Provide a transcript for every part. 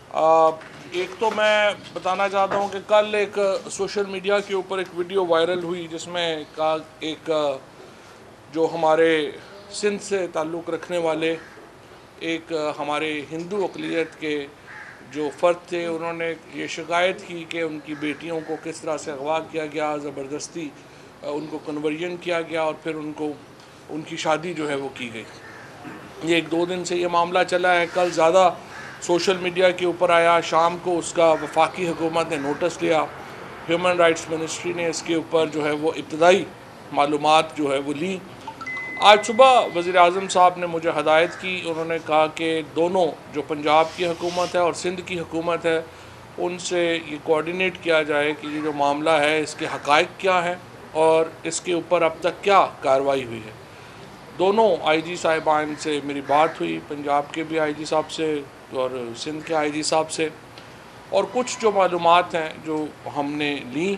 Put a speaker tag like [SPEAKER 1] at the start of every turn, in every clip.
[SPEAKER 1] आ, एक तो मैं बताना चाहता हूँ कि कल एक सोशल मीडिया के ऊपर एक वीडियो वायरल हुई जिसमें का एक जो हमारे सिंध से ताल्लुक़ रखने वाले एक हमारे हिंदू अक़लियत के जो फ़र्द थे, उन्होंने ये शिकायत की कि उनकी बेटियों को किस तरह से अगवा किया गया, ज़बरदस्ती उनको कन्वर्जन किया गया और फिर उनकी शादी जो है वो की गई। ये एक दो दिन से ये मामला चला है। कल ज़्यादा सोशल मीडिया के ऊपर आया, शाम को उसका वफाकी हुकूमत ने नोटिस लिया, ह्यूमन राइट्स मिनिस्ट्री ने इसके ऊपर जो है वो इब्तदाई मालूमात जो है वो ली। आज सुबह वज़ीर-ए-आज़म साहब ने मुझे हदायत की, उन्होंने कहा कि दोनों जो पंजाब की हुकूमत है और सिंध की हुकूमत है उनसे ये कोऑर्डिनेट किया जाए कि ये जो मामला है इसके हक़ाइक़ क्या हैं और इसके ऊपर अब तक क्या कार्रवाई हुई है। दोनों आईजी साहिबान से मेरी बात हुई, पंजाब के भी आईजी साहब से और सिंध के आईजी साहब से, और कुछ जो मालूमात हैं जो हमने ली।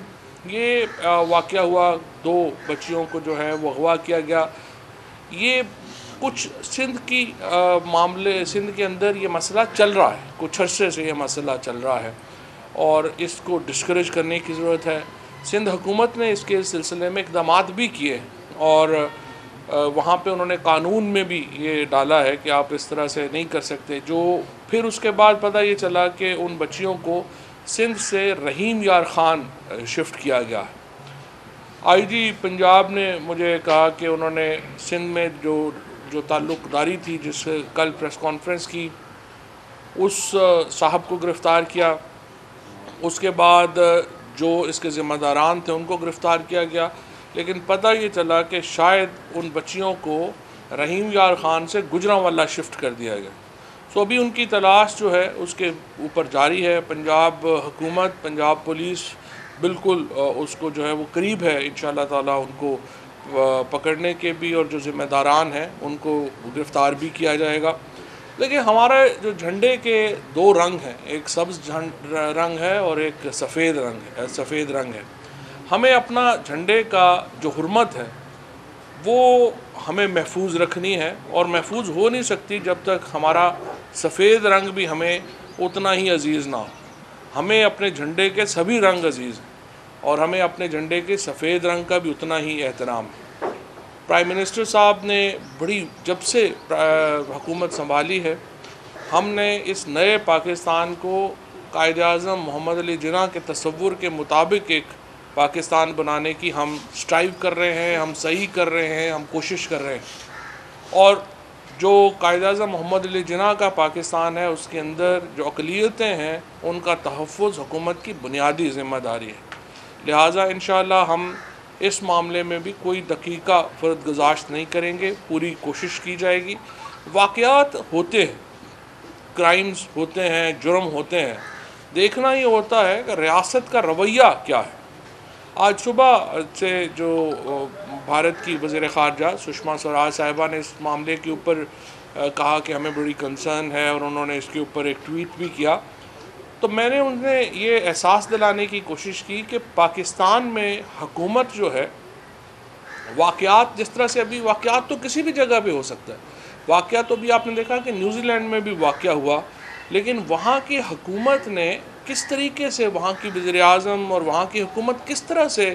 [SPEAKER 1] ये वाक़या हुआ, दो बच्चियों को जो है वो अगवा किया गया। ये कुछ सिंध की मामले, सिंध के अंदर ये मसला चल रहा है, कुछ अरसे से ये मसला चल रहा है और इसको डिस्करेज करने की ज़रूरत है। सिंध हुकूमत ने इसके सिलसिले में इक़दामात भी किए और वहाँ पे उन्होंने कानून में भी ये डाला है कि आप इस तरह से नहीं कर सकते। जो फिर उसके बाद पता ये चला कि उन बच्चियों को सिंध से रहीम यार ख़ान शिफ्ट किया गया है। आईजी पंजाब ने मुझे कहा कि उन्होंने सिंध में जो ताल्लुक़दारी थी, जिससे कल प्रेस कॉन्फ्रेंस की, उस साहब को गिरफ़्तार किया। उसके बाद जो इसके ज़िम्मेदारान थे उनको गिरफ़्तार किया गया, लेकिन पता ये चला कि शायद उन बच्चियों को रहीम यार ख़ान से गुजरांवाला शिफ्ट कर दिया गया। सो अभी उनकी तलाश जो है उसके ऊपर जारी है। पंजाब हुकूमत, पंजाब पुलिस बिल्कुल उसको जो है वो करीब है इंशाअल्लाह ताला उनको पकड़ने के भी, और जो ज़िम्मेदारान हैं उनको गिरफ़्तार भी किया जाएगा। लेकिन हमारे जो झंडे के दो रंग हैं, एक सब्ज़ रंग है और एक सफ़ेद रंग है। हमें अपना झंडे का जो हुर्मत है वो हमें महफूज रखनी है, और महफूज हो नहीं सकती जब तक हमारा सफ़ेद रंग भी हमें उतना ही अज़ीज़ ना हो। हमें अपने झंडे के सभी रंग अज़ीज़ हैं और हमें अपने झंडे के सफ़ेद रंग का भी उतना ही एहतराम है। प्राइम मिनिस्टर साहब ने जब से हुकूमत संभाली है, हमने इस नए पाकिस्तान को कायद-ए-आज़म मोहम्मद अली जिन्ना के तसव्वुर के मुताबिक एक पाकिस्तान बनाने की हम स्ट्राइव कर रहे हैं, हम सही कर रहे हैं, हम कोशिश कर रहे हैं। और जो कायद-ए-आज़म मोहम्मद अली जिन्ना का पाकिस्तान है, उसके अंदर जो अक़लियतें हैं उनका तहफ़्फ़ुज़ हुकूमत की बुनियादी ज़िम्मेदारी है। लिहाजा इंशाअल्लाह हम इस मामले में भी कोई दक़ीक़ा फ़र्द गुज़ाश्त नहीं करेंगे, पूरी कोशिश की जाएगी। वाक़यात होते हैं, क्राइम्स होते हैं, जुर्म होते हैं, देखना ये होता है कि रियासत का रवैया क्या है। आज सुबह से जो भारत की वज़ीर ख़ारजा सुषमा स्वराज साहिबा ने इस मामले के ऊपर कहा कि हमें बड़ी कंसर्न है, और उन्होंने इसके ऊपर एक ट्वीट भी किया, तो मैंने उन्हें ये एहसास दिलाने की कोशिश की कि पाकिस्तान में हुकूमत जो है, वाक़यात जिस तरह से अभी वाक़यात तो किसी भी जगह पे हो सकता है। वाक़या तो भी आपने देखा कि न्यूज़ीलैंड में भी वाक़या हुआ, लेकिन वहाँ की हुकूमत ने किस तरीके से, वहाँ की वज़ीर-ए-आज़म और वहाँ की हुकूमत किस तरह से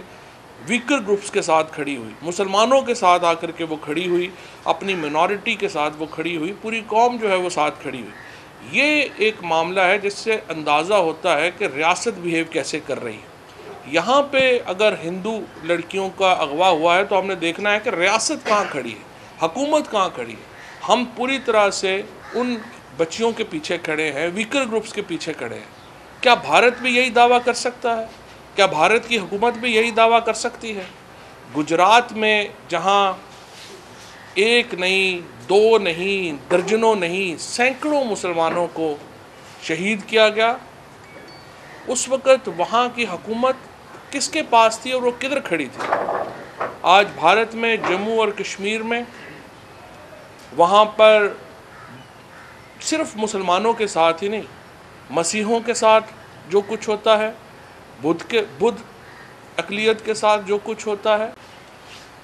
[SPEAKER 1] वीकर ग्रुप्स के साथ खड़ी हुई, मुसलमानों के साथ आकर के वो खड़ी हुई, अपनी मिनॉरिटी के साथ वो खड़ी हुई, पूरी कौम जो है वो साथ खड़ी हुई। ये एक मामला है जिससे अंदाज़ा होता है कि रियासत बिहेव कैसे कर रही है। यहाँ पे अगर हिंदू लड़कियों का अगवा हुआ है तो हमने देखना है कि रियासत कहाँ खड़ी है, हुकूमत कहाँ खड़ी है। हम पूरी तरह से उन बच्चियों के पीछे खड़े हैं, वीकर ग्रुप्स के पीछे खड़े हैं। क्या भारत भी यही दावा कर सकता है? क्या भारत की हुकूमत भी यही दावा कर सकती है? गुजरात में जहाँ एक नहीं, दो नहीं, दर्जनों नहीं, सैकड़ों मुसलमानों को शहीद किया गया, उस वक़्त वहाँ की हुकूमत किसके पास थी और वो किधर खड़ी थी? आज भारत में जम्मू और कश्मीर में वहाँ पर सिर्फ़ मुसलमानों के साथ ही नहीं, मसीहों के साथ जो कुछ होता है, बुद्ध अक़लियत के साथ जो कुछ होता है,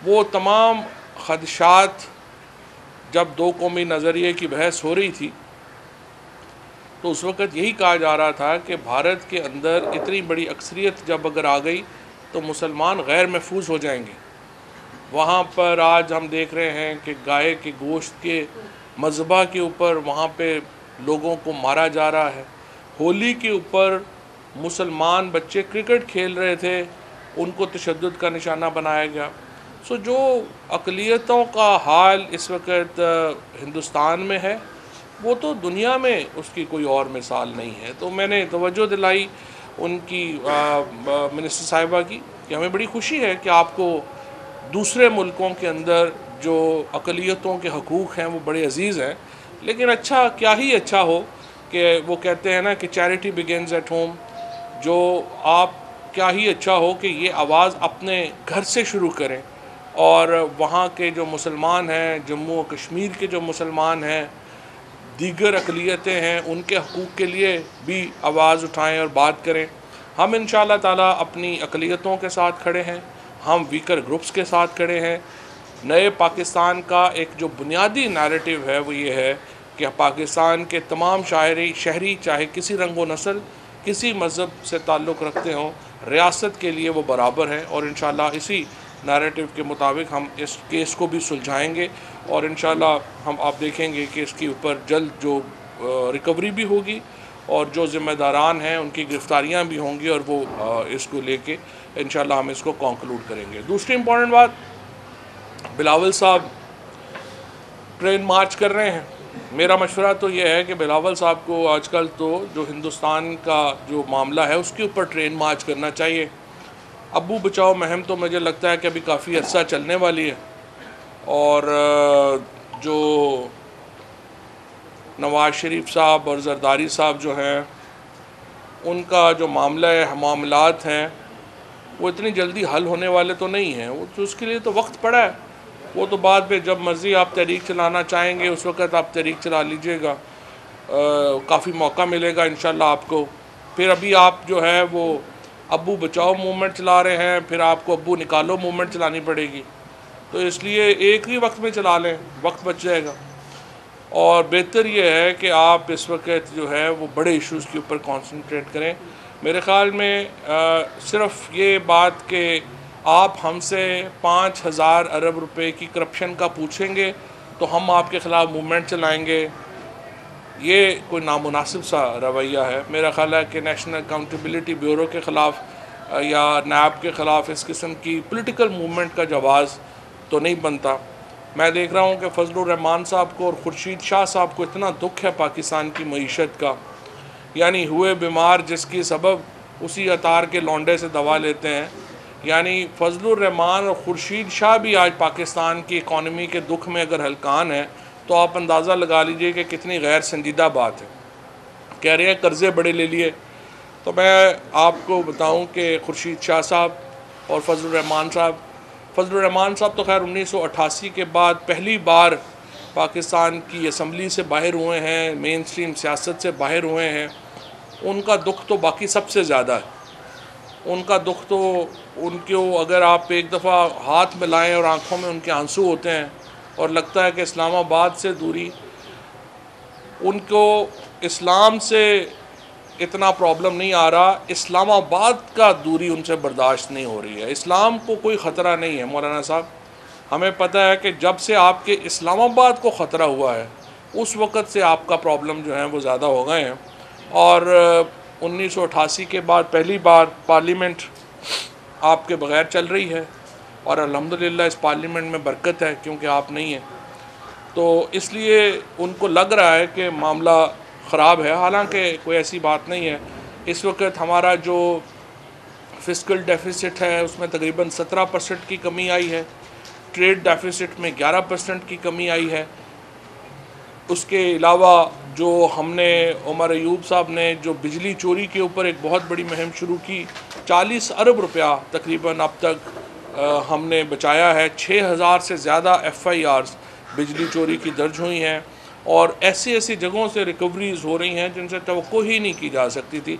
[SPEAKER 1] वो तमाम ख़दशात जब दो कौमी नज़रिए की बहस हो रही थी तो उस वक़्त यही कहा जा रहा था कि भारत के अंदर इतनी बड़ी अक्सरियत जब अगर आ गई तो मुसलमान गैर महफूज हो जाएंगे। वहाँ पर आज हम देख रहे हैं कि गाय के गोश्त के मज़बा के ऊपर वहाँ पे लोगों को मारा जा रहा है। होली के ऊपर मुसलमान बच्चे क्रिकेट खेल रहे थे, उनको तशद्दुद का निशाना बनाया गया। सो जो अक़लियतों का हाल इस वक्त हिंदुस्तान में है वो तो दुनिया में उसकी कोई और मिसाल नहीं है। तो मैंने तवज्जो दिलाई उनकी मिनिस्टर साहिबा की कि हमें बड़ी खुशी है कि आपको दूसरे मुल्कों के अंदर जो अक़लियतों के हकूक़ हैं वो बड़े अजीज़ हैं, लेकिन अच्छा क्या ही अच्छा हो कि वो कहते हैं ना कि चैरिटी बिगिन्स एट होम। जो आप क्या ही अच्छा हो कि ये आवाज़ अपने घर से शुरू करें और वहाँ के जो मुसलमान हैं, जम्मू और कश्मीर के जो मुसलमान हैं, दीगर अक़लियतें हैं, उनके हकूक़ के लिए भी आवाज़ उठाएं और बात करें। हम इंशाअल्लाह ताला अपनी अक़लियतों के साथ खड़े हैं, हम वीकर ग्रुप्स के साथ खड़े हैं। नए पाकिस्तान का एक जो बुनियादी नैरेटिव है वो ये है कि पाकिस्तान के तमाम शहरी चाहे किसी रंग व नस्ल, किसी मज़हब से ताल्लुक़ रखते हों, रियासत के लिए वो बराबर हैं। और इंशाअल्लाह इसी नैरेटिव के मुताबिक हम इस केस को भी सुलझाएंगे और इंशाअल्लाह हम आप देखेंगे कि इसके ऊपर जल्द जो रिकवरी भी होगी और जो ज़िम्मेदारान हैं उनकी गिरफ़्तारियाँ भी होंगी और वो इसको लेके इंशाअल्लाह हम इसको कंक्लूड करेंगे। दूसरी इम्पॉर्टेंट बात, बिलावल साहब ट्रेन मार्च कर रहे हैं। मेरा मशवरा तो ये है कि बिलावल साहब को आजकल तो जो हिंदुस्तान का जो मामला है उसके ऊपर ट्रेन मार्च करना चाहिए। अब्बू बचाओ मुहिम तो मुझे लगता है कि अभी काफ़ी अर्सा चलने वाली है और जो नवाज़ शरीफ साहब और जरदारी साहब जो हैं उनका जो मामलात हैं वो इतनी जल्दी हल होने वाले तो नहीं हैं। वो तो उसके लिए तो वक्त पड़ा है, वो तो बाद में जब मर्ज़ी आप तहरीक चलाना चाहेंगे उस वक़्त आप तहरीक चला लीजिएगा, काफ़ी मौका मिलेगा इंशाअल्लाह आपको। फिर अभी आप जो है वो अब्बू बचाओ मूवमेंट चला रहे हैं, फिर आपको अब्बू निकालो मूवमेंट चलानी पड़ेगी। तो इसलिए एक ही वक्त में चला लें, वक्त बच जाएगा। और बेहतर ये है कि आप इस वक्त जो है वो बड़े इश्यूज़ के ऊपर कॉन्सनट्रेट करें। मेरे ख़्याल में सिर्फ़ ये बात कि आप हमसे 5,000 अरब रुपए की करप्शन का पूछेंगे तो हम आपके ख़िलाफ़ मूवमेंट चलाएंगे, ये कोई नामुनासिब सा रवैया है। मेरा ख़्याल है कि नेशनल अकाउंटेबिलिटी ब्यूरो के ख़िलाफ़ या नैब के ख़िलाफ़ इस किस्म की पॉलिटिकल मूवमेंट का जवाज़ तो नहीं बनता। मैं देख रहा हूँ कि फजलुर रहमान साहब को और खुर्शीद शाह साहब को इतना दुख है पाकिस्तान की मईशत का, यानी हुए बीमार जिसकी सबब उसी अतार के लौंडे से दवा लेते हैं। यानी फजलुर रहमान और खुर्शीद शाह भी आज पाकिस्तान की इकॉनमी के दुख में अगर हलकान है तो आप अंदाज़ा लगा लीजिए कि कितनी गैर संजीदा बात है। कह रहे हैं कर्ज़े बड़े ले लिए, तो मैं आपको बताऊं कि खुर्शीद शाह साहब और फजलुर रहमान साहब तो खैर 1988 के बाद पहली बार पाकिस्तान की असम्बली से बाहर हुए हैं, मेन स्ट्रीम सियासत से बाहर हुए हैं। उनका दुख तो बाकी सबसे ज़्यादा है। उनका दुख तो उनको अगर आप एक दफ़ा हाथ मिलाएं और आँखों में उनके आंसू होते हैं और लगता है कि इस्लामाबाद से दूरी, उनको इस्लाम से इतना प्रॉब्लम नहीं आ रहा, इस्लामाबाद का दूरी उनसे बर्दाश्त नहीं हो रही है। इस्लाम को कोई ख़तरा नहीं है मौलाना साहब, हमें पता है कि जब से आपके इस्लामाबाद को ख़तरा हुआ है उस वक़्त से आपका प्रॉब्लम जो है वो ज़्यादा हो गए हैं। और 1988 के बाद पहली बार पार्लियामेंट आपके बग़ैर चल रही है और अल्हम्दुलिल्लाह इस पार्लियामेंट में बरकत है क्योंकि आप नहीं हैं, तो इसलिए उनको लग रहा है कि मामला ख़राब है। हालांकि कोई ऐसी बात नहीं है। इस वक्त हमारा जो फ़िस्कल डेफिसिट है उसमें तकरीबन 17% की कमी आई है, ट्रेड डेफिसिट में 11% की कमी आई है। उसके अलावा जो हमने उमर अयूब साहब ने जो बिजली चोरी के ऊपर एक बहुत बड़ी मुहिम शुरू की, 40 अरब रुपया तकरीबन अब तक हमने बचाया है। 6,000 से ज़्यादा FIRs बिजली चोरी की दर्ज हुई हैं और ऐसी ऐसी जगहों से रिकवरीज़ हो रही हैं जिनसे तवक्को ही नहीं की जा सकती थी।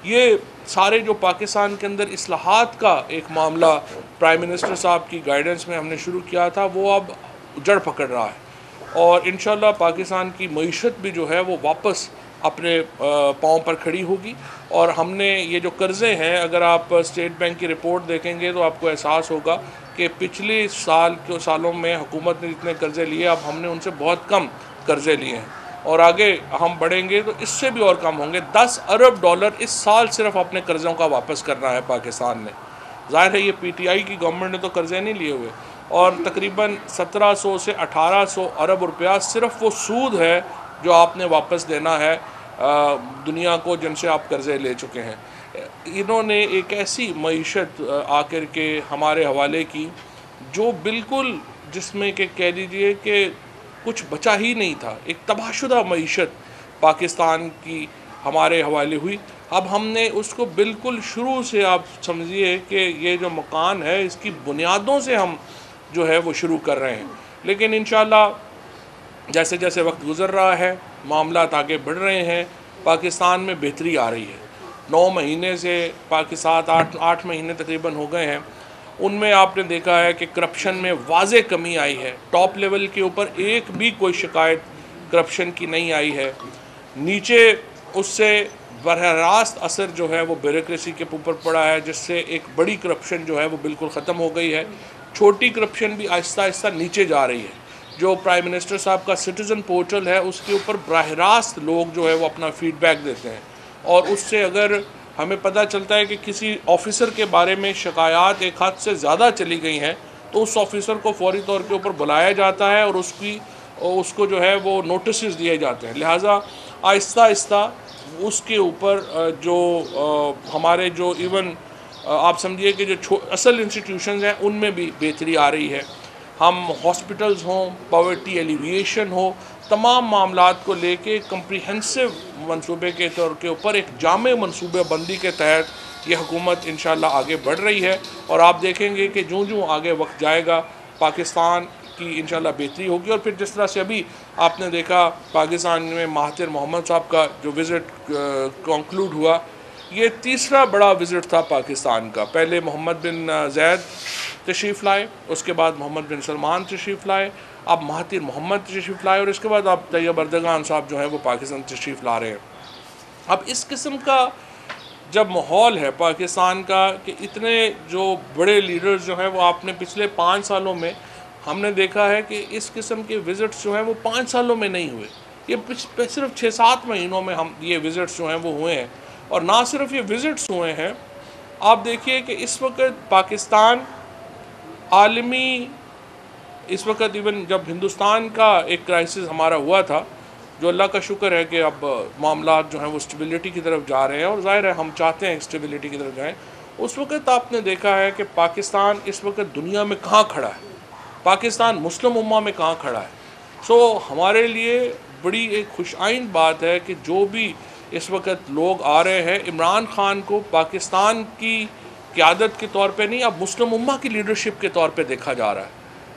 [SPEAKER 1] ये सारे जो पाकिस्तान के अंदर इस्लाहात का एक मामला प्राइम मिनिस्टर साहब की गाइडेंस में हमने शुरू किया था वो अब जड़ पकड़ रहा है और इंशाअल्लाह पाकिस्तान की मईशत भी जो है वो वापस अपने पाँव पर खड़ी होगी। और हमने ये जो कर्ज़े हैं, अगर आप स्टेट बैंक की रिपोर्ट देखेंगे तो आपको एहसास होगा कि पिछले सालों में हुकूमत ने जितने कर्ज़े लिए, अब हमने उनसे बहुत कम कर्ज़े लिए हैं और आगे हम बढ़ेंगे तो इससे भी और कम होंगे। 10 अरब डॉलर इस साल सिर्फ अपने कर्ज़ों का वापस करना है पाकिस्तान ने। ज़ाहिर है ये पीटीआई की गवर्नमेंट ने तो कर्ज़े नहीं लिए हुए, और तकरीबन 1700 से 1800 अरब रुपया सिर्फ वो सूद है जो आपने वापस देना है दुनिया को जिनसे आप कर्ज़े ले चुके हैं। इन्होंने एक ऐसी मईशत आकर के हमारे हवाले की जो बिल्कुल, जिसमें कि कह लीजिए कि कुछ बचा ही नहीं था। एक तबाहशुदा मईशत पाकिस्तान की हमारे हवाले हुई। अब हमने उसको बिल्कुल शुरू से, आप समझिए कि ये जो मकान है इसकी बुनियादों से हम जो है वो शुरू कर रहे हैं। लेकिन इंशाल्लाह जैसे जैसे वक्त गुज़र रहा है, मामलात आगे बढ़ रहे हैं, पाकिस्तान में बेहतरी आ रही है। 9 महीने से पाकिस्तान 8 महीने तकरीबन हो गए हैं, उनमें आपने देखा है कि करप्शन में वाज़े कमी आई है। टॉप लेवल के ऊपर एक भी कोई शिकायत करप्शन की नहीं आई है। नीचे उससे बरह रास्त असर जो है वो ब्यूरोक्रेसी के ऊपर पड़ा है, जिससे एक बड़ी करप्शन जो है वो बिल्कुल ख़त्म हो गई है। छोटी करप्शन भी आहिस्ता आहिस्ता नीचे जा रही है। जो प्राइम मिनिस्टर साहब का सिटीज़न पोर्टल है उसके ऊपर बरह रास्त लोग जो है वो अपना फ़ीडबैक देते हैं, और उससे अगर हमें पता चलता है कि किसी ऑफिसर के बारे में शिकायत एक हद से ज़्यादा चली गई हैं तो उस ऑफिसर को फौरी तौर के ऊपर बुलाया जाता है और उसको जो है वो नोटिस दिए जाते हैं। लिहाजा आहिस्ता आहिस्ता उसके ऊपर जो हमारे जो इवन आप समझिए कि जो असल इंस्टीट्यूशंस हैं उनमें भी बेहतरी आ रही है। हम हॉस्पिटल्स हों, पॉवर्टी एलिविएशन हो, तमाम मामलात को लेके कम्प्रीहेंसिव मंसूबे के तौर के ऊपर एक जामे मंसूबेबंदी के तहत ये हुकूमत इंशाल्लाह आगे बढ़ रही है। और आप देखेंगे कि जूँ आगे वक्त जाएगा पाकिस्तान की इंशाल्लाह बेहतरी होगी। और फिर जिस तरह से अभी आपने देखा पाकिस्तान में महातिर मोहम्मद साहब का जो विज़िट कंक्लूड हुआ, ये तीसरा बड़ा विज़िट था पाकिस्तान का। पहले मोहम्मद बिन ज़ैद तशरीफ़ लाए, उसके बाद मोहम्मद बिन सलमान तशरीफ़ लाए, अब महातिर मोहम्मद तशरीफ़ लाए, और इसके बाद अब तैयब अर्दगान साहब जो है वो पाकिस्तान तशरीफ़ ला रहे हैं। अब इस किस्म का जब माहौल है पाकिस्तान का कि इतने जो बड़े लीडर्स जो हैं वो आपने पिछले 5 सालों में हमने देखा है कि इस किस्म के विज़िट्स जो हैं वो 5 सालों में नहीं हुए। ये सिर्फ 6-7 महीनों में हम ये विज़िट्स जो हैं वो हुए हैं। और ना सिर्फ ये विज़िट्स हुए हैं, आप देखिए कि इस वक्त पाकिस्तान आलमी, इस वक्त इवन जब हिंदुस्तान का एक क्राइसिस हमारा हुआ था, जो अल्लाह का शुक्र है कि अब मामलात जो हैं वो स्टेबिलिटी की तरफ जा रहे हैं, और ज़ाहिर है हम चाहते हैं स्टेबिलिटी की तरफ जाएं। उस वक्त आपने देखा है कि पाकिस्तान इस वक्त दुनिया में कहाँ खड़ा है, पाकिस्तान मुस्लिम उम्मा में कहाँ खड़ा है। सो हमारे लिए बड़ी एक खुशाइन बात है कि जो भी इस वक्त लोग आ रहे हैं, इमरान ख़ान को पाकिस्तान की क़यादत के तौर पे नहीं, अब मुस्लिम उम्मा की लीडरशिप के तौर पे देखा जा रहा है।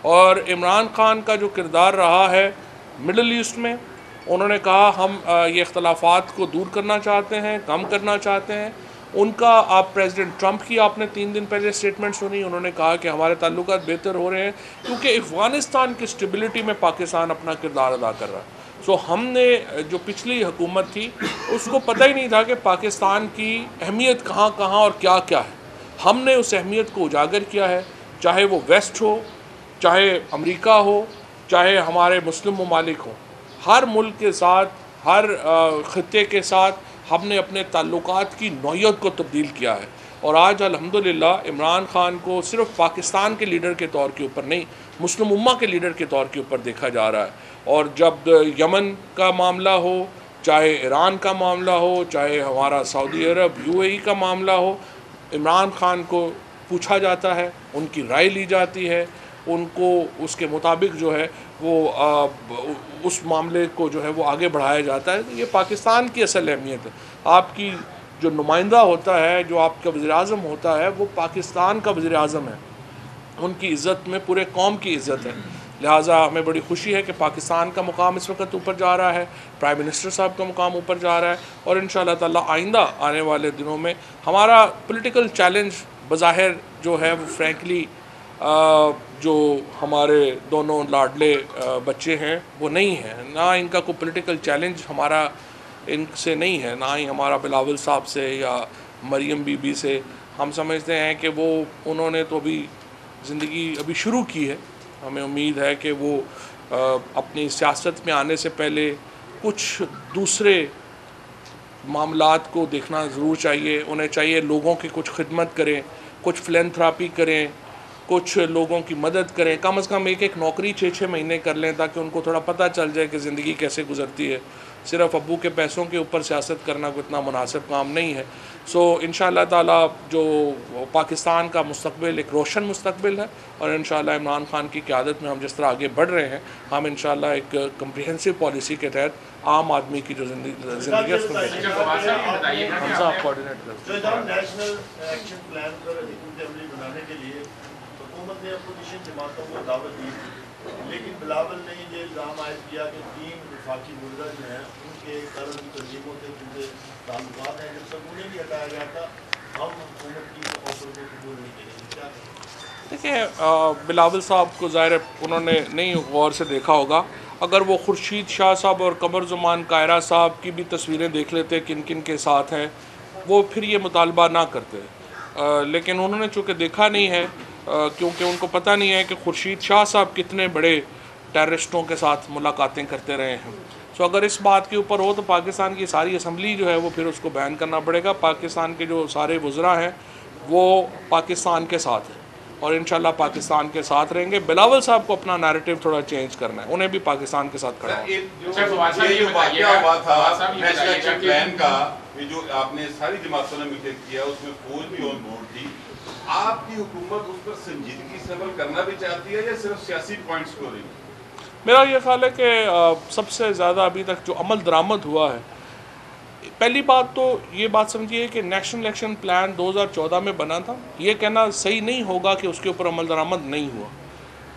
[SPEAKER 1] और इमरान ख़ान का जो किरदार रहा है मिडल ईस्ट में, उन्होंने कहा हम ये इख्तलाफात को दूर करना चाहते हैं, कम करना चाहते हैं। उनका आप प्रेसिडेंट ट्रंप की आपने 3 दिन पहले स्टेटमेंट सुनी, उन्होंने कहा कि हमारे ताल्लुकात बेहतर हो रहे हैं क्योंकि अफ़गानिस्तान की स्टेबिलिटी में पाकिस्तान अपना किरदार अदा कर रहा है। सो हमने जो पिछली हुकूमत थी उसको पता ही नहीं था कि पाकिस्तान की अहमियत कहाँ कहाँ और क्या क्या है। हमने उस अहमियत को उजागर किया है, चाहे वो वेस्ट हो, चाहे अमेरिका हो, चाहे हमारे मुस्लिम ममालिक हो। हर मुल्क के साथ, हर ख़ित्ते के साथ हमने अपने ताल्लुकात की नौयत को तब्दील किया है। और आज अल्हम्दुलिल्लाह इमरान ख़ान को सिर्फ पाकिस्तान के लीडर के तौर के ऊपर नहीं, मुस्लिम उम्मा के लीडर के तौर के ऊपर देखा जा रहा है। और जब यमन का मामला हो, चाहे ईरान का मामला हो, चाहे हमारा सऊदी अरब यूएई का मामला हो, इमरान ख़ान को पूछा जाता है, उनकी राय ली जाती है, उनको उसके मुताबिक जो है वो उस मामले को जो है वो आगे बढ़ाया जाता है। ये पाकिस्तान की असल अहमियत है। आपकी जो नुमाइंदा होता है, जो आपका वज़ीर-ए-आज़म होता है, वो पाकिस्तान का वज़ीर-ए-आज़म है। उनकी इज़्ज़त में पूरे कौम की इज़्ज़त है। लिहाजा हमें बड़ी खुशी है कि पाकिस्तान का मुकाम इस वक्त ऊपर जा रहा है, प्राइम मिनिस्टर साहब का मुकाम ऊपर जा रहा है, और इंशाअल्लाह ताला आइंदा आने वाले दिनों में हमारा पॉलिटिकल चैलेंज बज़ाहिर जो है वो फ्रैंकली जो हमारे दोनों लाडले बच्चे हैं वो नहीं हैं, ना इनका कोई पॉलिटिकल चैलेंज हमारा इनसे नहीं है, ना ही हमारा बिलावल साहब से या मरियम बीबी से। हम समझते हैं कि वो उन्होंने तो अभी ज़िंदगी अभी शुरू की है। हमें उम्मीद है कि वो अपनी सियासत में आने से पहले कुछ दूसरे मामलात को देखना ज़रूर चाहिए। उन्हें चाहिए लोगों की कुछ खिदमत करें, कुछ फिलैंथ्रापी करें, कुछ लोगों की मदद करें। कम से कम एक नौकरी 6-6 महीने कर लें ताकि उनको थोड़ा पता चल जाए कि ज़िंदगी कैसे गुजरती है। सिर्फ अब्बू के पैसों के ऊपर सियासत करना कोई इतना मुनासिब काम नहीं है। सो इंशाअल्लाह ताला जो पाकिस्तान का मुस्तकबिल एक रोशन मुस्तकबिल है, और इंशाअल्लाह इमरान खान की क़यादत में हम जिस तरह आगे बढ़ रहे हैं, हम इंशाअल्लाह एक कम्प्रिहेंसिव पॉलिसी के तहत आम आदमी की जो ज़िंदगी
[SPEAKER 2] नेशनल एक्शन प्लान पर अमली बनाने के लिए हुकूमत ने अपोजिशन जमातों को दावत दी, लेकिन बिलावल ने ये इल्ज़ाम आयद किया कि 3 वफाकी मुल्ज़ा जो हैं उनके तरह की तंजीमों से जिनसे ताल्लुकात हैं, जब तक उन्हें भी हटाया गया था हम हुकूमत की ऑफर को कबूल नहीं करेंगे। क्या
[SPEAKER 1] देखिए, बिलावल साहब को ज़ाहिर उन्होंने नहीं गौर से देखा होगा। अगर वो खुर्शीद शाह साहब और कमरजुमान कायरा साहब की भी तस्वीरें देख लेते किन किन के साथ हैं, वो फिर ये मुतालबा ना करते। लेकिन उन्होंने चूँकि देखा नहीं है, क्योंकि उनको पता नहीं है कि खुर्शीद शाह साहब कितने बड़े टेररिस्टों के साथ मुलाकातें करते रहे हैं। सो अगर इस बात के ऊपर हो तो पाकिस्तान की सारी असम्बली जो है वो फिर उसको बैन करना पड़ेगा। पाकिस्तान के जो सारे वज़रा हैं वो पाकिस्तान के साथ हैं और इंशाल्लाह पाकिस्तान के साथ रहेंगे। बिलावल साहब को अपना नैरेटिव थोड़ा चेंज करना है, उन्हें भी पाकिस्तान के साथ खड़ा
[SPEAKER 3] जो आपने सारी जमातों ने मिलकर किया उसमें फौज भी ऑन बोर्ड थी। आपकी हुकूमत उस पर संजीदगी से अमल करना भी चाहती है या सिर्फ सियासी पॉइंट स्कोरिंग?
[SPEAKER 1] मेरा ये ख्याल है कि सबसे ज़्यादा अभी तक जो अमल दरामद हुआ है, पहली बात तो ये बात समझिए कि नेशनल एक्शन प्लान 2014 में बना था। ये कहना सही नहीं होगा कि उसके ऊपर अमल दरामद नहीं हुआ।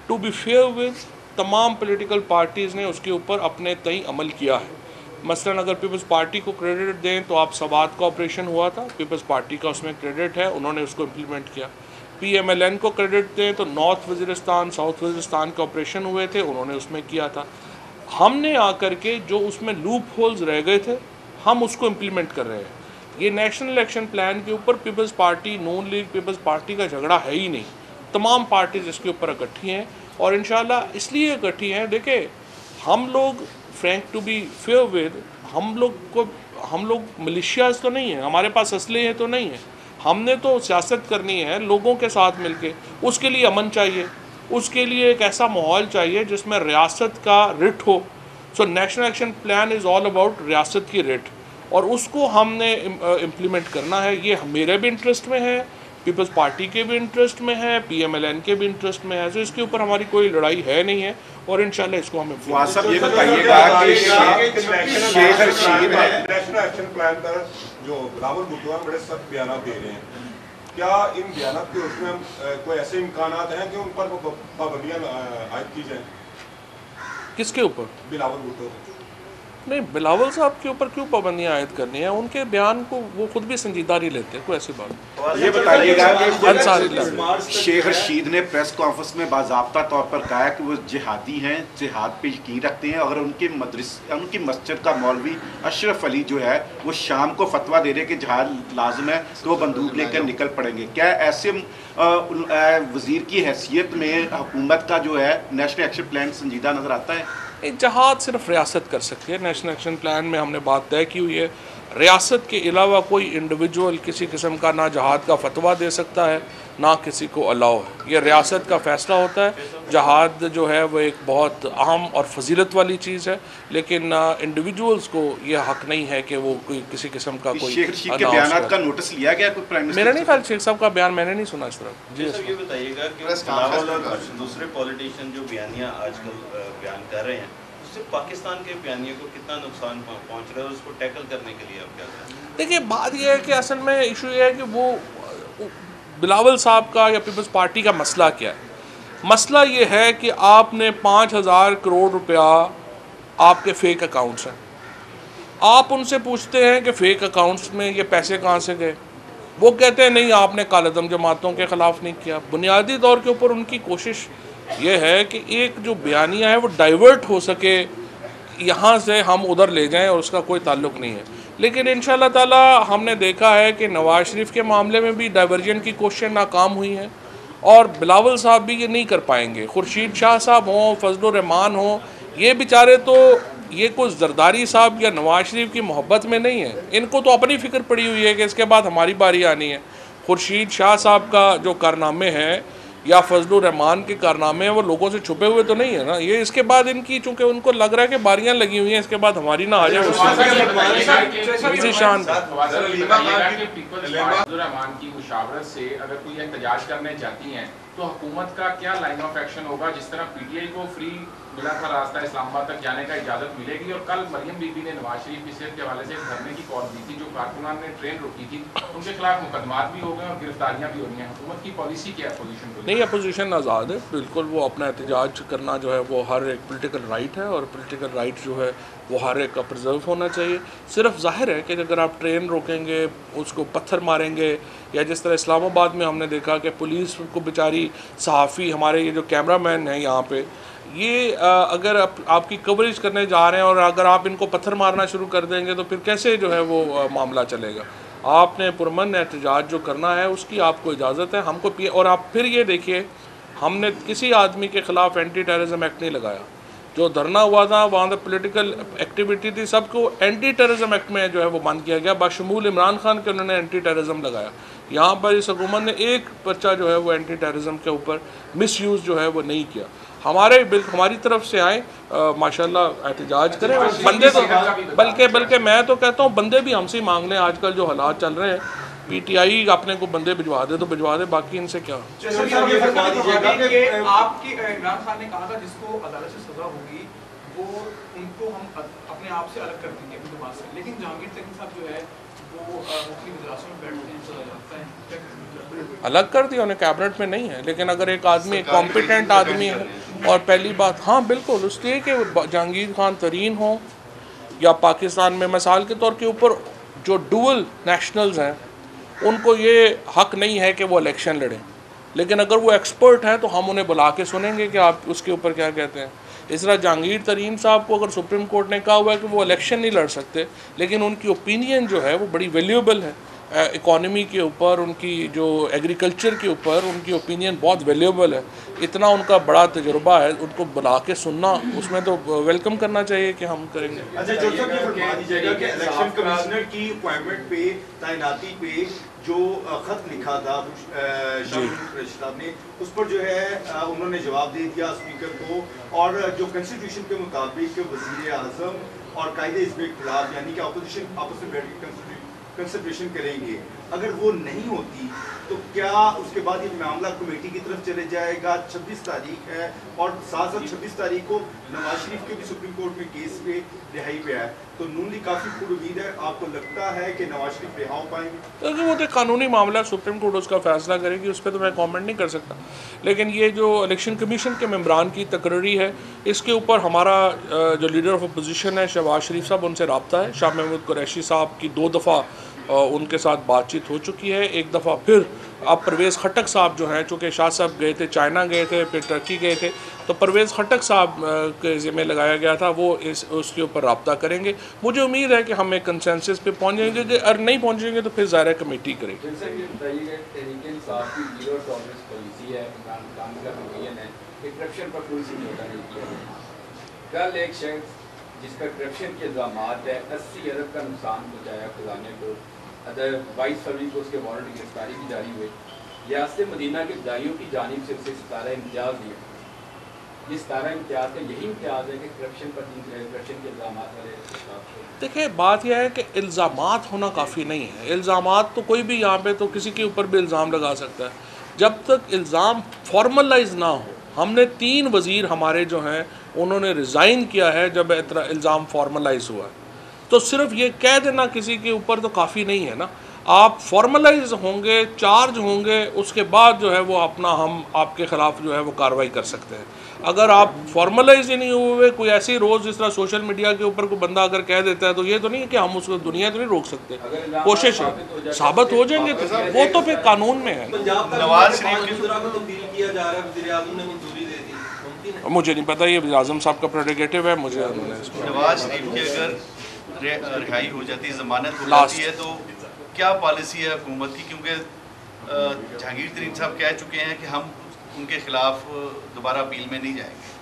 [SPEAKER 1] टू बी फेयर विद तमाम पॉलिटिकल पार्टीज़ ने उसके ऊपर अपने तय अमल किया है। मसलन अगर पीपल्स पार्टी को क्रेडिट दें तो आप सवात का ऑपरेशन हुआ था, पीपल्स पार्टी का उसमें क्रेडिट है, उन्होंने उसको इम्प्लीमेंट किया। PMLN को क्रेडिट दें तो नॉर्थ वज़ीरिस्तान साउथ वज़ीरिस्तान के ऑपरेशन हुए थे, उन्होंने उसमें किया था। हमने आकर के जो उसमें लूप होल्स रह गए थे हम उसको इम्प्लीमेंट कर रहे हैं। ये नेशनल एक्शन प्लान के ऊपर पीपल्स पार्टी, नून लीग, पीपल्स पार्टी का झगड़ा है ही नहीं। तमाम पार्टीज इसके ऊपर इकट्ठी हैं और इंशाल्लाह इसलिए इकट्ठी हैं। देखिए, हम लोग frank to be fair with, हम लोग मिलिशियाज तो नहीं है, हमारे पास असले तो नहीं है। हमने तो सियासत करनी है लोगों के साथ मिलके। उसके लिए अमन चाहिए, उसके लिए एक ऐसा माहौल चाहिए जिसमें रियासत का रिट हो। So national action plan is all about रियासत की रिट, और उसको हमने इम्प्लीमेंट करना है। ये मेरे भी इंटरेस्ट में है, पीपल्स पार्टी के भी इंटरेस्ट में है, PMLN के भी इंटरेस्ट में है। तो इसके ऊपर हमारी कोई लड़ाई है नहीं है और इंशाल्लाह इसको हम
[SPEAKER 3] ये बताइएगा कि नेशनल एक्शन प्लान पर जो बिलावल भुट्टो बड़े सख्त बयान दे रहे हैं, क्या इन बयान के उसमें कोई ऐसे इम्कान हैं कि उन पर पाबंदियाँ आयद की जाए?
[SPEAKER 1] किसके ऊपर?
[SPEAKER 3] बिलावल भुट्टो।
[SPEAKER 1] नहीं, बिलावल साहब के ऊपर क्यों पाबंदियाँ आयद करनी है? उनके बयान को वो खुद भी संजीदा नहीं लेते, कोई ऐसी बात।
[SPEAKER 4] ये बताइएगा कि शेख रशीद ने प्रेस कॉन्फ्रेंस में बाज़ाब्ता तौर पर कहा कि वो जिहादी हैं, जिहाद पे यकीन रखते हैं। अगर उनकी मस्जिद का मौलवी अशरफ अली जो है वो शाम को फतवा दे रहे कि जिहाद लाजम है तो वो बंदूक लेकर निकल पड़ेंगे। क्या ऐसे वज़ीर की हैसियत में हुकूमत का जो है नेशनल एक्शन प्लान संजीदा नज़र आता है?
[SPEAKER 1] जहाद सिर्फ रियासत कर सकती है। नेशनल एक्शन प्लान में हमने बात तय की हुई है, रियासत के अलावा कोई इंडिविजुअल किसी किस्म का ना जहाद का फतवा दे सकता है ना किसी को अलाउ है। ये रियासत का फ़ैसला होता है। जहाद जो है वो एक बहुत अहम और फजीलत वाली चीज़ है, लेकिन इंडिविजुअल्स को ये हक नहीं है कि वो कोई किसी किस्म का कोई
[SPEAKER 4] शेख रशीद के बयान का नोटिस लिया गया कोई प्राइम मिनिस्टर?
[SPEAKER 1] मेरा नहीं ख्याल शेख साहब का बयान मैंने नहीं सुना इस तरह।
[SPEAKER 2] जी सर, ये बताइएगा कि बिलावल और दूसरे पॉलिटिशियन जो बयानियाँ आजकल बयान कर रहे हैं उससे पाकिस्तान के बयानियों को कितना नुकसान पहुँच रहा है, उसको टैकल करने के लिए आप क्या करें?
[SPEAKER 1] देखिए, बात यह है कि असल में इशू ये है कि वो बिलावल साहब का या पीपल्स पार्टी का मसला क्या है। मसला ये है कि आपने 5,000 करोड़ रुपया आपके फेक अकाउंट्स हैं, आप उनसे पूछते हैं कि फेक अकाउंट्स में ये पैसे कहाँ से गए, वो कहते हैं नहीं आपने कालेदम जमातों के ख़िलाफ़ नहीं किया। बुनियादी तौर के ऊपर उनकी कोशिश ये है कि एक जो बयानिया है वो डाइवर्ट हो सके यहाँ से हम उधर ले जाएं और उसका कोई ताल्लुक़ नहीं है। लेकिन इंशाअल्लाह ताला हमने देखा है कि नवाज़ शरीफ के मामले में भी डाइवर्जन की कोशिशें नाकाम हुई हैं और बिलावल साहब भी ये नहीं कर पाएंगे। खुर्शीद शाह साहब हों, फजलुर रहमान हों, ये बेचारे तो ये कुछ जरदारी साहब या नवाज़ शरीफ की मोहब्बत में नहीं है, इनको तो अपनी फ़िक्र पड़ी हुई है कि इसके बाद हमारी बारी आनी है। खुर्शीद शाह साहब का जो कारनामे हैं या फजलुर रहमान के कारनामे हैं वो लोगों से छुपे हुए तो नहीं है ना, ये इसके बाद इनकी चूँकि उनको लग रहा है कि बारियाँ लगी हुई हैं, इसके बाद हमारी ना आ जाए उससे शान।
[SPEAKER 5] रहमान की मुशावरत से अगर कोई एहतजाज करने जाती हैं तो हुकूमत का क्या लाइन ऑफ एक्शन होगा? जिस तरह पीटीआई को फ्री मिला था रास्ता इस्लामाबाद तक जाने का इजाज़त मिलेगी, और कल मरियम बीबी ने नवाज शरीफ की सेहत के हवाले से धरने की कॉल दी थी, जो कारकुनान ने ट्रेन रोकी थी, उनके खिलाफ मुकदमात भी हो गए और गिरफ्तारियां भी हो रही हैं। हुकूमत की पॉलिसी क्या है अपोजिशन को?
[SPEAKER 1] नहीं, अपोजिशन आज़ाद है बिल्कुल, वो अपना एहतजाज करना जो है वो हर एक पोलिटिकल राइट है और पोलिटिकल राइट जो है वो हर एक का प्रिजर्व होना चाहिए। सिर्फ जाहिर है कि अगर आप ट्रेन रोकेंगे, उसको पत्थर मारेंगे, या जिस तरह इस्लामाबाद में हमने देखा कि पुलिस को बेचारी सहाफ़ी हमारे ये जो कैमरामैन हैं यहाँ पे, ये अगर आपकी कवरेज करने जा रहे हैं और अगर आप इनको पत्थर मारना शुरू कर देंगे तो फिर कैसे जो है वो मामला चलेगा। आपने पुरमन एहतजाज जो करना है उसकी आपको इजाज़त है, हमको और आप फिर ये देखिए, हमने किसी आदमी के ख़िलाफ़ एंटी टेररिज्म एक्ट नहीं लगाया। जो धरना हुआ था वहाँ पर पोलिटिकल एक्टिविटी थी, सबको एंटी टेररिज्म एक्ट में जो है वो बंद किया गया, बाशमूल इमरान खान के उन्होंने एंटी टेररिज्म लगाया। यहाँ पर इस हुकूमत ने एक पर्चा जो है वो एंटी टेररिज्म के ऊपर मिसयूज़ जो है वो नहीं किया। हमारी तरफ से आए माशाल्लाह एहतजाज करें, बंदे तो बल्कि मैं तो कहता हूँ बंदे भी हमसे मांग लें। आजकल जो हालात चल रहे हैं, पीटीआई अपने को बंदे भिजवा दे तो भिजवा दे, बाकी इनसे क्या।
[SPEAKER 6] आपकी इमरान खान ने कहा था जिसको अदालत से सजा होगी वो उनको हम अपने आप से अलग कर देंगे अपनी बात से, लेकिन जहांगीर तरीन साहब जो है वो मुख्तलिफ इजलासों में बैठते हैं, सजा जाता है,
[SPEAKER 1] अलग कर दिया उन्हें, कैबिनेट में नहीं है। लेकिन अगर एक आदमी कॉम्पिटेंट आदमी है, और पहली बात हाँ बिल्कुल उसलिए कि जहांगीर खान तरीन हो या पाकिस्तान में मिसाल के तौर के ऊपर जो डुअल नेशनल्स हैं उनको ये हक नहीं है कि वो इलेक्शन लड़ें, लेकिन अगर वो एक्सपर्ट हैं तो हम उन्हें बुला के सुनेंगे कि आप उसके ऊपर क्या कहते हैं। इस तरह जहांगीर तरीन साहब को अगर सुप्रीम कोर्ट ने कहा हुआ है कि वो इलेक्शन नहीं लड़ सकते, लेकिन उनकी ओपिनियन जो है वो बड़ी वैल्यूएबल है, इकॉनमी के ऊपर, उनकी जो एग्रीकल्चर के ऊपर उनकी ओपिनियन बहुत वैल्यूएबल है, इतना उनका बड़ा तजुर्बा है, उनको बुला के सुनना उसमें तो वेलकम करना चाहिए कि हम करेंगे।
[SPEAKER 2] अच्छा, जो सब ये फरमा दीजिएगा कि इलेक्शन कमिश्नर की अपॉइंटमेंट पे, तैनाती पे जो खत लिखा था साहब ने, उस पर जो है उन्होंने जवाब दे दिया स्पीकर को, और जो कॉन्स्टिट्यूशन के मुताबिक वज़ीर आज़म और कायदे हिज़्ब इख्तिलाफ यानी कि अपोजिशन आपस में बैठ के कंसिडरेशन करेंगे, अगर वो नहीं होती तो क्या उसके बाद ये मामला कमेटी की तरफ चले जाएगा? 26 तारीख है और साथ साथ 26 तारीख को नवाज शरीफ के भी सुप्रीम कोर्ट में केस पे रिहाई पे है, तो नून लीग काफ़ी पुरुद है, आपको लगता है कि नवाज शरीफ रिहा हो पाएंगे?
[SPEAKER 1] क्योंकि वो तो कानूनी मामला, सुप्रीम कोर्ट उसका फैसला करेगी, उस पर तो मैं कमेंट नहीं कर सकता। लेकिन ये जो इलेक्शन कमीशन के मेम्बरान की तकरीरी है, इसके ऊपर हमारा जो लीडर ऑफ अपोजिशन है शहबाज शरीफ साहब, उनसे रब्ता है। शाह महमूद कुरैशी साहब की 2 दफ़ा उनके साथ बातचीत हो चुकी है, एक दफ़ा फिर अब परवेज़ खटक साहब जो हैं, चूँकि शाह साहब गए थे, चाइना गए थे, फिर टर्की गए थे, तो परवेज़ खटक साहब के ज़िम्मे लगाया गया था, वो उसके ऊपर रब्ता करेंगे। मुझे उम्मीद है कि हम एक कंसेंसस पे पहुँच जाएंगे, और नहीं पहुँचेंगे तो फिर ज़ाहिर कमेटी करेगी।
[SPEAKER 7] कल एक शख्स जिसका करप्शन के इल्ज़ामात है 80 अरब का नुकसान पहुँचाया खजाने को, 22 फरवरी को उसके वारंट की गिरफ्तारी की जारी हुई। रियासत मदीना के दाइयों की जानिब से उसे 17 इम्तियाज़ दिए। ये 17 इम्तियाज़ का यही इम्तियाज़ है कि करप्शन के इल्ज़ामात वाले।
[SPEAKER 1] देखिए बात यह है कि इल्ज़ामात होना काफ़ी नहीं है। इल्ज़ामात तो कोई भी यहाँ पे तो किसी के ऊपर भी इल्ज़ाम लगा सकता है, जब तक इल्ज़ाम फॉर्मलाइज ना हो। हमने 3 वज़ीर हमारे जो हैं उन्होंने रिज़ाइन किया है जब इल्ज़ाम फॉर्मलाइज हुआ, तो सिर्फ ये कह देना किसी के ऊपर तो काफ़ी नहीं है ना। आप फॉर्मलाइज होंगे, चार्ज होंगे, उसके बाद जो है वो अपना हम आपके ख़िलाफ़ जो है वो कार्रवाई कर सकते हैं। अगर आप फॉर्मलाइज ही नहीं हुए, कोई ऐसी रोज़ जिस तरह सोशल मीडिया के ऊपर कोई बंदा अगर कह देता है तो ये तो नहीं है कि हम उसको दुनिया तो नहीं रोक सकते। कोशिश है, साबित हो जाएंगे तो वो तो फिर कानून में है।
[SPEAKER 2] नवाज शरीफ की तब्दील किया जा रहा है, वज़ीर आज़म ने मंजूरी दे दी,
[SPEAKER 1] मुझे नहीं पता, ये आज़म साहब का प्रेरोगेटिव है, मुझे
[SPEAKER 8] नवाज शरीफ की अगर रिहाई हो जाती है, जमानत हो जाती है, तो क्या पॉलिसी है हुकूमत की? क्योंकि जहांगीर तरीन साहब कह चुके हैं कि हम उनके खिलाफ दोबारा अपील में नहीं जाएंगे।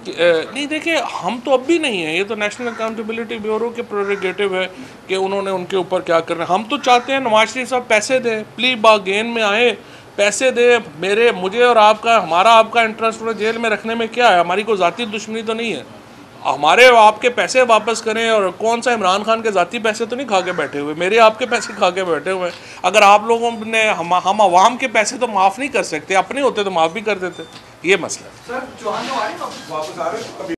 [SPEAKER 1] नहीं देखिए, हम तो अब भी नहीं है, ये तो नेशनल अकाउंटेबिलिटी ब्यूरो के प्रेरोगेटिव है कि उन्होंने उनके ऊपर क्या करना है। हम तो चाहते हैं नवाज शरीफ साहब पैसे दें, प्ली बागेन में आए, पैसे दे। मुझे और आपका, हमारा आपका इंटरेस्ट उन्हें जेल में रखने में क्या है? हमारी कोई ज़ाती दुश्मनी तो नहीं है। हमारे आपके पैसे वापस करें, और कौन सा इमरान खान के ज़ाती पैसे तो नहीं खा के बैठे हुए, मेरे आपके पैसे खा के बैठे हुए हैं। अगर आप लोगों ने हम आवाम के पैसे तो माफ़ नहीं कर सकते, अपने होते तो माफ़ भी कर देते, ये मसला है।
[SPEAKER 6] सर चौहान वापस आ रहे हैं।